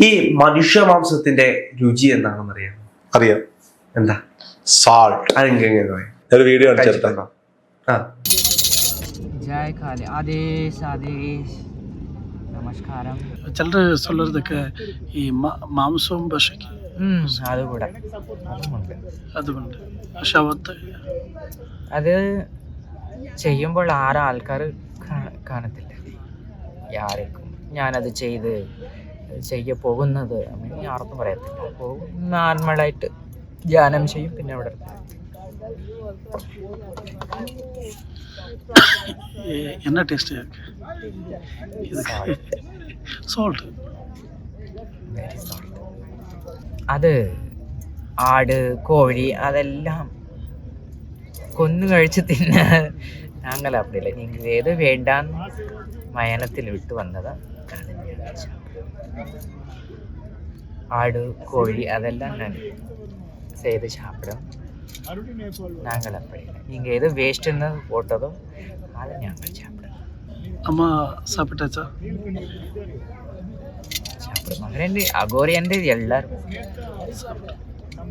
ഈ മനുഷ്യ മാംസത്തിന്റെ രുചി എന്താണെന്ന് അറിയാം. എന്താ? സാൾട്ട്. അതെങ്ങനെ ഒരു വീഡിയോ കാണിച്ചിട്ടുണ്ടോ? ജയ് കാലി ആദേശ് ആദേശ് നമസ്കാരം. ചിലർ சொல்றதுக்கு ഈ മാംസവും ഭക്ഷിക്കും. അതുകൂടെ അതുകൊണ്ട് പക്ഷെ അത് ചെയ്യുമ്പോൾ ആറ് ആൾക്കാർ കാണത്തില്ല. ആർക്കും ഞാനത് ചെയ്യ പോകുന്നത് അങ്ങനെ ആർക്കും പറയത്തില്ല. അപ്പോൾ നോർമലായിട്ട് ധ്യാനം ചെയ്യും, പിന്നെ അവിടെ என்ன டேஸ்ட் இருக்கு சால்ட். അത് ആട് കോഴി അതെല്ലാം കൊന്നു കഴിച്ച് ഞങ്ങൾ അപ്പടില്ല. നിങ്ങൾ ഏത് വേണ്ടാന്ന് മയനത്തിൽ വിട്ടു വന്നത് ആട് കോഴി അതെല്ലാം ഞാൻ ചെയ്ത് சாப்பிடும். நாங்கள் அப்படி இல்லை. நீங்கள் எது வேஸ்ட்டுன்னு போட்டதோ அதை நாங்கள் சாப்பிடுவோம். அம்மா சாப்பிட்டாச்சா? சாப்பிடுவோம். ரெண்டு அகோரியண்டு எல்லாரும்